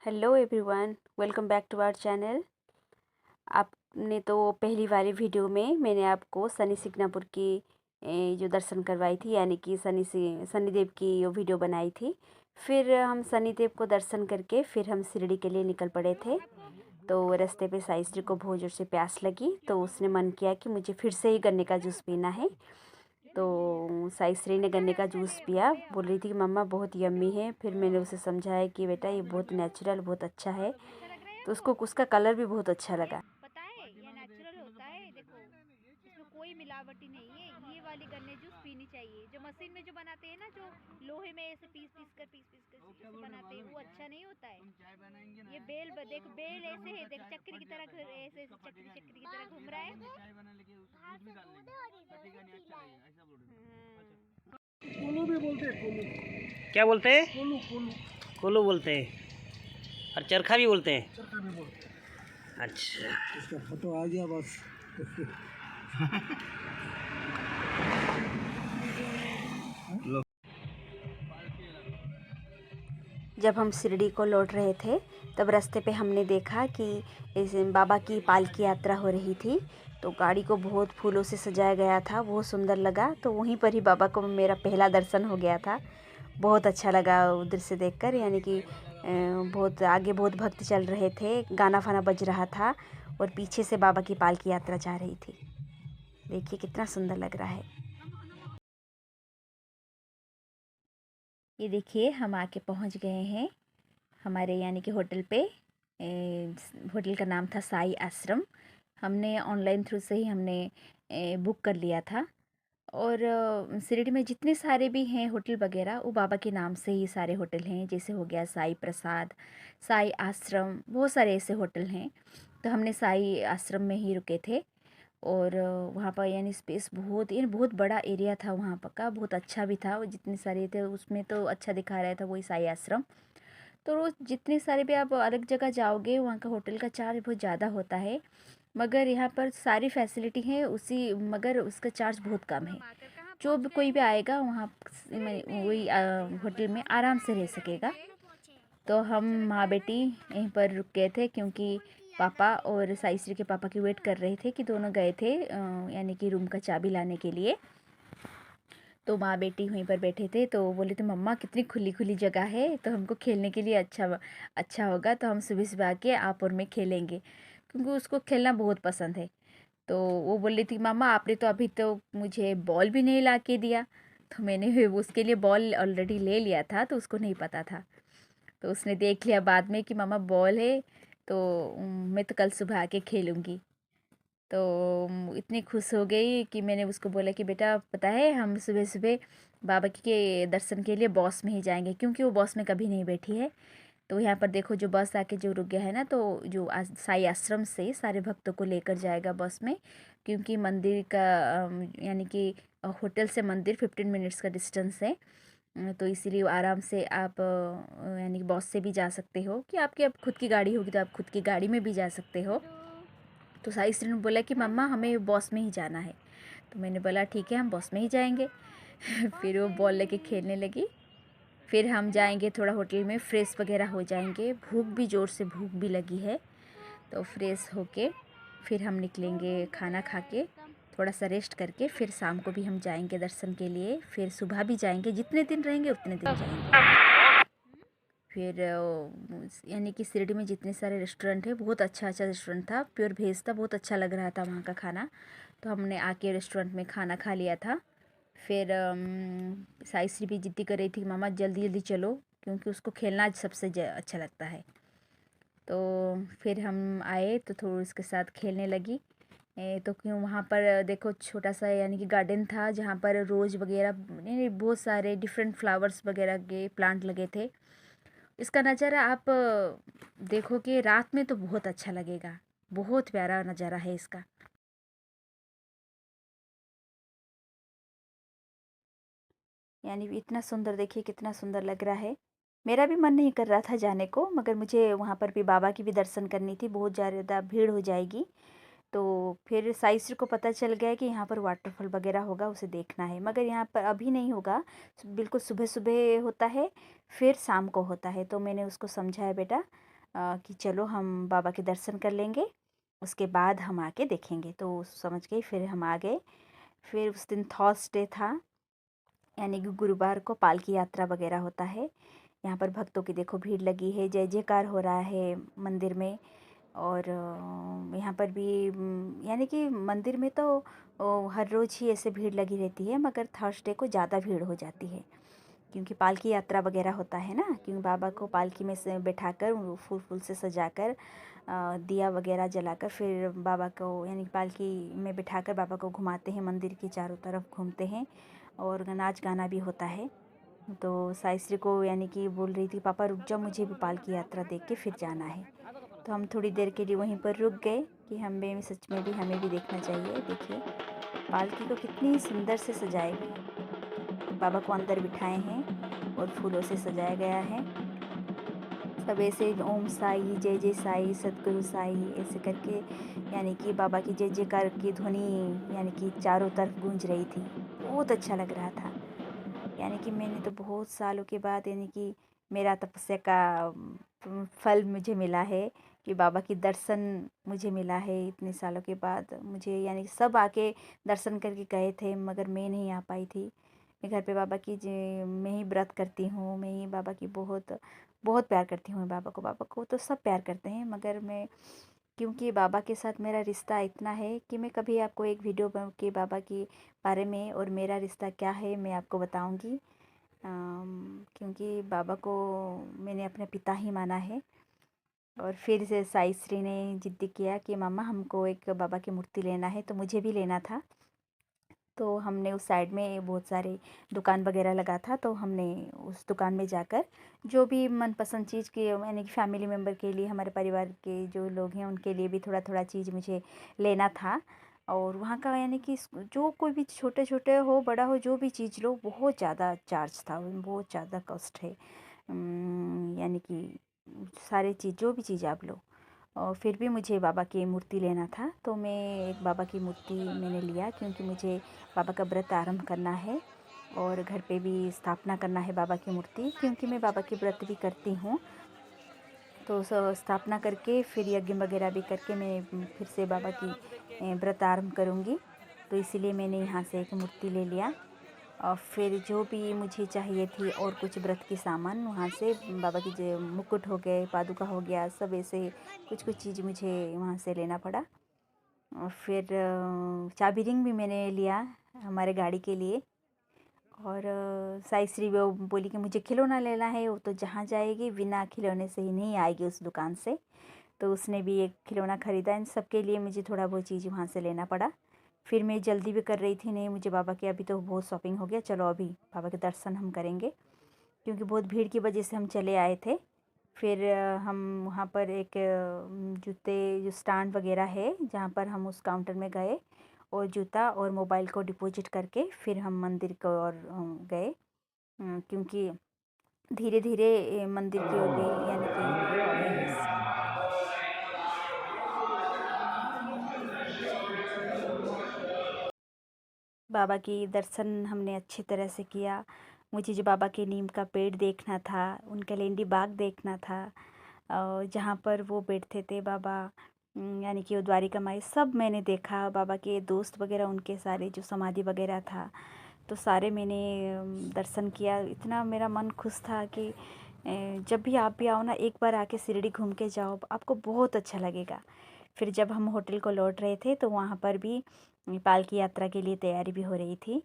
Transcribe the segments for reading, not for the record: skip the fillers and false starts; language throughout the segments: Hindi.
Hello everyone, welcome back to our channel. आपने तो पहली वाली वीडियो में मैंने आपको शनि सिग्नापुर की जो दर्शन करवाई थी, यानी कि शनिदेव की जो वीडियो बनाई थी। फिर हम शनिदेव को दर्शन करके फिर हम शिरडी के लिए निकल पड़े थे। तो रास्ते पे साई श्री को बहुत जोर से प्यास लगी, तो उसने मन किया कि मुझे फिर से ही गन्ने का जूस पीना है। तो साई श्री ने गन्ने का जूस पिया। बोल रही थी कि मम्मा बहुत यम्मी है। फिर मैंने उसे समझाया कि बेटा ये बहुत नेचुरल, बहुत अच्छा है। तो उसको उसका कलर भी बहुत अच्छा लगा। पता है ये नेचुरल होता है। देखो इसमें कोई मिलावटी नहीं है। ये वाली गन्ने जूस पीनी चाहिए। जो मशीन में जो बनाते हैं ना, जो लोहे में ऐसे पीस पीस कर ऐसे बनाते हैं, वो अच्छा नहीं होता है। ये देख बेल ऐसे है, देख चक्री की तरह ऐसे चक्री चक्री की तरह घूम रहा है। कोलू भी बोलते हैं। कोलू क्या बोलते हैं? कोलू कोलू कोलो बोलते हैं। और चरखा भी बोलते हैं। चरखा भी बोलते हैं। अच्छा, इसका फोटो आ गया बस। जब हम शिरडी को लौट रहे थे, तब रास्ते पे हमने देखा कि इस बाबा की पालकी यात्रा हो रही थी। तो गाड़ी को बहुत फूलों से सजाया गया था, बहुत सुंदर लगा। तो वहीं पर ही बाबा को मेरा पहला दर्शन हो गया था। बहुत अच्छा लगा उधर से देखकर, यानी कि बहुत आगे बहुत भक्त चल रहे थे, गाना फाना बज रहा था और पीछे से बाबा की पालकी यात्रा जा रही थी। देखिए कितना सुंदर लग रहा है। ये देखिए हम आके पहुंच गए हैं हमारे यानी कि होटल पे। होटल का नाम था साई आश्रम। हमने ऑनलाइन थ्रू से ही हमने बुक कर लिया था। और शिरडी में जितने सारे भी हैं होटल वगैरह, वो बाबा के नाम से ही सारे होटल हैं। जैसे हो गया साई प्रसाद, साई आश्रम, बहुत सारे ऐसे होटल हैं। तो हमने साई आश्रम में ही रुके थे। और वहाँ पर यानी स्पेस बहुत, यानी बहुत बड़ा एरिया था वहाँ पर का, बहुत अच्छा भी था। वो जितने सारे थे उसमें तो अच्छा दिखा रहा था वही साई आश्रम। तो रोज़ जितने सारे भी आप अलग जगह जाओगे, वहाँ का होटल का चार्ज बहुत ज़्यादा होता है। मगर यहाँ पर सारी फैसिलिटी है उसी, मगर उसका चार्ज बहुत कम है। जो भी कोई भी आएगा वहाँ वही होटल में आराम से रह सकेगा। तो हम माँ बेटी यहीं पर रुक गए थे, क्योंकि पापा और साईश्री के पापा की वेट कर रहे थे कि दोनों गए थे यानी कि रूम का चाबी लाने के लिए। तो माँ बेटी वहीं पर बैठे थे। तो बोले थे मम्मा कितनी खुली खुली जगह है, तो हमको खेलने के लिए अच्छा होगा। तो हम सुबह सुबह आके आप और मैं खेलेंगे, क्योंकि उसको खेलना बहुत पसंद है। तो वो बोल रही थी मामा आपने तो अभी तो मुझे बॉल भी नहीं ला के दिया। तो मैंने उसके लिए बॉल ऑलरेडी ले लिया था, तो उसको नहीं पता था। तो उसने देख लिया बाद में कि मामा बॉल है, तो मैं तो कल सुबह आके खेलूँगी। तो इतनी खुश हो गई कि मैंने उसको बोला कि बेटा पता है हम सुबह सुबह बाबा के दर्शन के लिए बस में ही जाएंगे, क्योंकि वो बस में कभी नहीं बैठी है। तो यहाँ पर देखो जो बस आके जो रुक गया है ना, तो जो साई आश्रम से सारे भक्तों को लेकर जाएगा बस में। क्योंकि मंदिर का यानी कि होटल से मंदिर 15 मिनट्स का डिस्टेंस है। तो इसीलिए आराम से आप यानी कि बस से भी जा सकते हो, कि आपकी अब खुद की गाड़ी होगी तो आप खुद की गाड़ी में भी जा सकते हो। तो साई स्त्री ने बोला कि मम्मा हमें बस में ही जाना है। तो मैंने बोला ठीक है हम बस में ही जाएंगे। फिर वो बॉल लेके खेलने लगी। फिर हम जाएंगे थोड़ा होटल में, फ्रेश वगैरह हो जाएंगे। भूख भी, ज़ोर से भूख भी लगी है। तो फ्रेश होके फिर हम निकलेंगे खाना खा के, थोड़ा सा रेस्ट करके। फिर शाम को भी हम जाएंगे दर्शन के लिए, फिर सुबह भी जाएंगे। जितने दिन रहेंगे उतने दिन जाएंगे। फिर यानी कि शिरडी में जितने सारे रेस्टोरेंट है, बहुत अच्छा अच्छा रेस्टोरेंट था, प्योर वेज था, बहुत अच्छा लग रहा था वहाँ का खाना। तो हमने आके रेस्टोरेंट में खाना खा लिया था। फिर साईश्री भी जिद्दी कर रही थी मामा जल्दी जल्दी चलो, क्योंकि उसको खेलना सबसे अच्छा लगता है। तो फिर हम आए तो थोड़ा उसके साथ खेलने लगी। तो क्यों वहाँ पर देखो छोटा सा यानी कि गार्डन था, जहाँ पर रोज़ वगैरह यानी बहुत सारे डिफरेंट फ्लावर्स वगैरह के प्लांट लगे थे। इसका नज़ारा आप देखोगे रात में तो बहुत अच्छा लगेगा। बहुत प्यारा नज़ारा है इसका। यानी इतना सुंदर, देखिए कितना सुंदर लग रहा है। मेरा भी मन नहीं कर रहा था जाने को, मगर मुझे वहाँ पर भी बाबा की भी दर्शन करनी थी, बहुत ज़्यादा भीड़ हो जाएगी। तो फिर साइस को पता चल गया कि यहाँ पर वाटरफॉल वगैरह होगा, उसे देखना है। मगर यहाँ पर अभी नहीं होगा, बिल्कुल सुबह सुबह होता है, फिर शाम को होता है। तो मैंने उसको समझाया बेटा कि चलो हम बाबा के दर्शन कर लेंगे, उसके बाद हम आके देखेंगे। तो समझ गई, फिर हम आ गए। फिर उस दिन थर्सडे था, यानी कि गुरुवार को पालकी यात्रा वगैरह होता है। यहाँ पर भक्तों की देखो भीड़ लगी है, जय जयकार हो रहा है मंदिर में। और यहाँ पर भी यानी कि मंदिर में तो हर रोज़ ही ऐसे भीड़ लगी रहती है, मगर थर्सडे को ज़्यादा भीड़ हो जाती है, क्योंकि पालकी यात्रा वगैरह होता है ना। क्योंकि बाबा को पालकी में से बैठाकर फूल फूल से सजाकर दिया वगैरह जलाकर फिर बाबा को यानी पालकी में बिठाकर बाबा को घुमाते हैं, मंदिर के चारों तरफ घूमते हैं और नाच गाना भी होता है। तो साइश्री को यानी कि बोल रही थी, पापा रुक जाओ, मुझे भी पालकी यात्रा देख के फिर जाना है। तो हम थोड़ी देर के लिए वहीं पर रुक गए कि हमें सच में भी हमें भी देखना चाहिए। देखिए पालकी को कितनी सुंदर से सजाए गए, बाबा को अंदर बिठाए हैं और फूलों से सजाया गया है। सब ऐसे ओम साई, जय जय साई, सतगुरु साई ऐसे करके यानी कि बाबा की जय जयकार की ध्वनि यानी कि चारों तरफ गूंज रही थी। बहुत अच्छा लग रहा था। यानी कि मैंने तो बहुत सालों के बाद यानी कि मेरा तपस्या का फल मुझे मिला है कि बाबा की दर्शन मुझे मिला है इतने सालों के बाद। मुझे यानी कि सब आके दर्शन करके गए थे, मगर मैं नहीं आ पाई थी। मैं घर पे बाबा की मैं ही व्रत करती हूँ, मैं ही बाबा की बहुत बहुत प्यार करती हूँ। बाबा को तो सब प्यार करते हैं, मगर मैं क्योंकि बाबा के साथ मेरा रिश्ता इतना है कि मैं कभी आपको एक वीडियो के बाबा के बारे में और मेरा रिश्ता क्या है मैं आपको बताऊंगी। क्योंकि बाबा को मैंने अपने पिता ही माना है। और फिर से साई श्री ने जिद्द किया कि मामा हमको एक बाबा की मूर्ति लेना है, तो मुझे भी लेना था। तो हमने उस साइड में बहुत सारे दुकान वगैरह लगा था, तो हमने उस दुकान में जाकर जो भी मनपसंद चीज़ के यानी कि फैमिली मेम्बर के लिए, हमारे परिवार के जो लोग हैं उनके लिए भी थोड़ा थोड़ा चीज़ मुझे लेना था। और वहाँ का यानी कि जो कोई भी छोटे छोटे हो बड़ा हो जो भी चीज़ लो, बहुत ज़्यादा चार्ज था, बहुत ज़्यादा कॉस्ट है। यानी कि सारे चीज़ जो भी चीज़ आप लो। और फिर भी मुझे बाबा की मूर्ति लेना था, तो मैं एक बाबा की मूर्ति मैंने लिया, क्योंकि मुझे बाबा का व्रत आरंभ करना है और घर पे भी स्थापना करना है बाबा की मूर्ति, क्योंकि मैं बाबा की व्रत भी करती हूँ। तो स्थापना करके फिर यज्ञ वगैरह भी करके मैं फिर से बाबा की व्रत आरंभ करूँगी। तो इसीलिए मैंने यहाँ से एक मूर्ति ले लिया। और फिर जो भी मुझे चाहिए थी और कुछ व्रत के सामान वहाँ से बाबा की जो मुकुट हो गए, पादुका हो गया, सब ऐसे कुछ कुछ चीज़ मुझे वहाँ से लेना पड़ा। और फिर चाबी रिंग भी मैंने लिया हमारे गाड़ी के लिए। और साई श्री वो बोली कि मुझे खिलौना लेना है, वो तो जहाँ जाएगी बिना खिलौने से ही नहीं आएगी उस दुकान से। तो उसने भी एक खिलौना ख़रीदा। इन सब के लिए मुझे थोड़ा बहुत चीज़ वहाँ से लेना पड़ा। फिर मैं जल्दी भी कर रही थी, नहीं मुझे बाबा के अभी तो बहुत शॉपिंग हो गया, चलो अभी बाबा के दर्शन हम करेंगे, क्योंकि बहुत भीड़ की वजह से हम चले आए थे। फिर हम वहाँ पर एक जूते जो स्टैंड वगैरह है जहाँ पर हम उस काउंटर में गए और जूता और मोबाइल को डिपॉजिट करके फिर हम मंदिर को और गए। क्योंकि धीरे धीरे मंदिर की ओर भी यानी कि बाबा की दर्शन हमने अच्छी तरह से किया। मुझे जो बाबा के नीम का पेड़ देखना था, उनका लेंडी बाग देखना था, और जहाँ पर वो बैठते थे बाबा यानी कि वो द्वारिका माई, सब मैंने देखा। बाबा के दोस्त वगैरह उनके सारे जो समाधि वगैरह था, तो सारे मैंने दर्शन किया। इतना मेरा मन खुश था कि जब भी आप भी आओ ना, एक बार आके शिरडी घूम के जाओ, आपको बहुत अच्छा लगेगा। फिर जब हम होटल को लौट रहे थे तो वहाँ पर भी पालकी यात्रा के लिए तैयारी भी हो रही थी।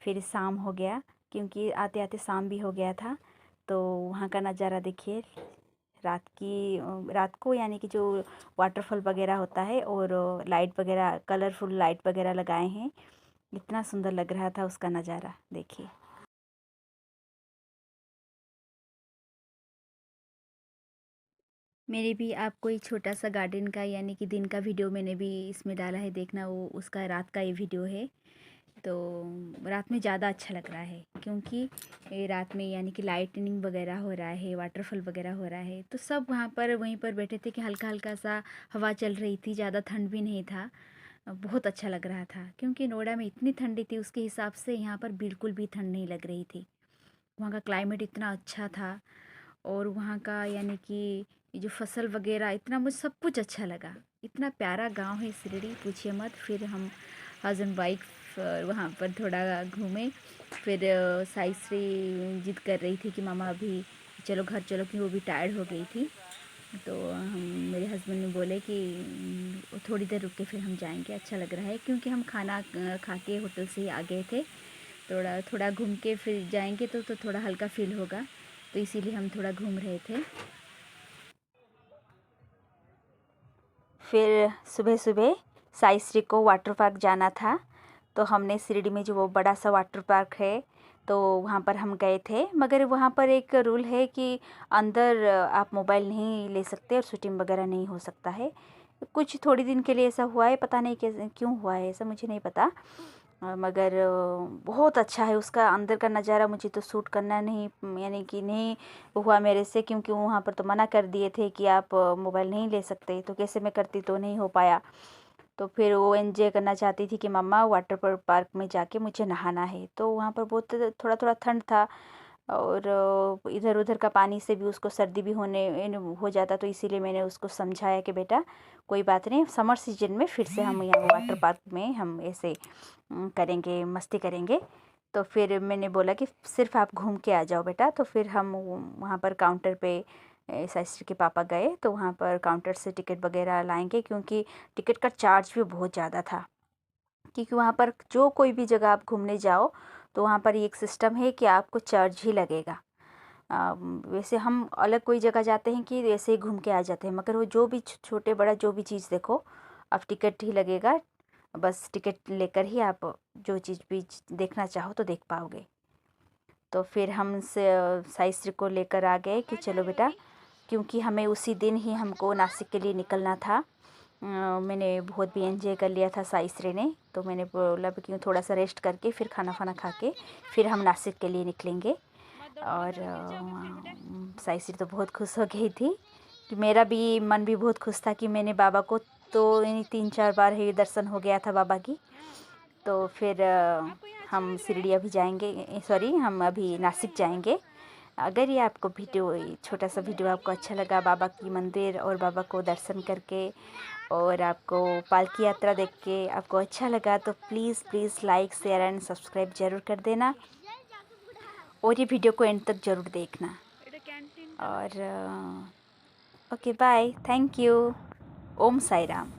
फिर शाम हो गया, क्योंकि आते आते शाम भी हो गया था। तो वहाँ का नज़ारा देखिए, रात को यानी कि जो वाटरफॉल वगैरह होता है और लाइट वगैरह, कलरफुल लाइट वगैरह लगाए हैं, इतना सुंदर लग रहा था उसका नज़ारा देखिए। मैंने भी आपको एक छोटा सा गार्डन का यानी कि दिन का वीडियो मैंने भी इसमें डाला है, देखना वो उसका रात का ये वीडियो है। तो रात में ज़्यादा अच्छा लग रहा है, क्योंकि ये रात में यानी कि लाइटनिंग वगैरह हो रहा है, वाटरफॉल वगैरह हो रहा है, तो सब वहाँ पर वहीं पर बैठे थे कि हल्का हल्का सा हवा चल रही थी, ज़्यादा ठंड भी नहीं था। बहुत अच्छा लग रहा था, क्योंकि नोएडा में इतनी ठंडी थी उसके हिसाब से यहाँ पर बिल्कुल भी ठंड नहीं लग रही थी। वहाँ का क्लाइमेट इतना अच्छा था। और वहाँ का यानी कि ये जो फसल वगैरह, इतना मुझे सब कुछ अच्छा लगा। इतना प्यारा गांव है शिरडी, पूछिए मत। फिर हम हस्बैंड वाइफ वहाँ पर थोड़ा घूमे। फिर साई श्री जिद कर रही थी कि मामा अभी चलो घर चलो, कि वो भी टायर्ड हो गई थी। तो हम मेरे हस्बैंड ने बोले कि थोड़ी देर रुक के फिर हम जाएंगे, अच्छा लग रहा है। क्योंकि हम खाना खा के होटल से ही आ गए थे, थोड़ा थोड़ा घूम के फिर जाएंगे तो थोड़ा हल्का फील होगा, तो इसीलिए हम थोड़ा घूम रहे थे। फिर सुबह सुबह साई श्री को वाटर पार्क जाना था, तो हमने शिरडी में जो वो बड़ा सा वाटर पार्क है तो वहाँ पर हम गए थे। मगर वहाँ पर एक रूल है कि अंदर आप मोबाइल नहीं ले सकते और शूटिंग वगैरह नहीं हो सकता है। कुछ थोड़ी दिन के लिए ऐसा हुआ है, पता नहीं कैसे क्यों हुआ है ऐसा, मुझे नहीं पता। मगर बहुत अच्छा है उसका अंदर का नज़ारा। मुझे तो शूट करना नहीं, यानी कि नहीं हुआ मेरे से, क्योंकि वहाँ पर तो मना कर दिए थे कि आप मोबाइल नहीं ले सकते। तो कैसे मैं करती, तो नहीं हो पाया। तो फिर वो एंजॉय करना चाहती थी कि मम्मा वाटर पार्क में जाके मुझे नहाना है। तो वहाँ पर बहुत थोड़ा थोड़ा ठंड था, और इधर उधर का पानी से भी उसको सर्दी भी हो जाता। तो इसीलिए मैंने उसको समझाया कि बेटा कोई बात नहीं, समर सीजन में फिर से हम यहाँ वाटर पार्क में हम ऐसे करेंगे, मस्ती करेंगे। तो फिर मैंने बोला कि सिर्फ आप घूम के आ जाओ बेटा। तो फिर हम वहाँ पर काउंटर पे सिस्टर के पापा गए, तो वहाँ पर काउंटर से टिकट वगैरह लाएंगे, क्योंकि टिकट का चार्ज भी बहुत ज़्यादा था। क्योंकि वहाँ पर जो कोई भी जगह आप घूमने जाओ तो वहाँ पर एक सिस्टम है कि आपको चार्ज ही लगेगा। वैसे हम अलग कोई जगह जाते हैं कि ऐसे ही घूम के आ जाते हैं, मगर वो जो भी छोटे बड़ा जो भी चीज़ देखो अब टिकट ही लगेगा। बस टिकट लेकर ही आप जो चीज़ भी देखना चाहो तो देख पाओगे। तो फिर हम साई श्री को लेकर आ गए कि चलो बेटा, क्योंकि हमें उसी दिन ही हमको नासिक के लिए निकलना था। मैंने बहुत भी एंजॉय कर लिया था साई श्री ने, तो मैंने बोला कि थोड़ा सा रेस्ट करके फिर खाना फाना खा के फिर हम नासिक के लिए निकलेंगे। और साई श्री तो बहुत खुश हो गई थी, कि मेरा भी मन भी बहुत खुश था कि मैंने बाबा को तो 3-4 बार ही दर्शन हो गया था बाबा की। तो फिर हम शिरडी अभी जाएंगे, सॉरी हम अभी नासिक जाएंगे। अगर ये आपको वीडियो, छोटा सा वीडियो आपको अच्छा लगा बाबा की मंदिर और बाबा को दर्शन करके, और आपको पालकी यात्रा देख के आपको अच्छा लगा, तो please like share and subscribe ज़रूर कर देना, और ये वीडियो को एंड तक ज़रूर देखना। और okay bye, thank you, Om Sai Ram.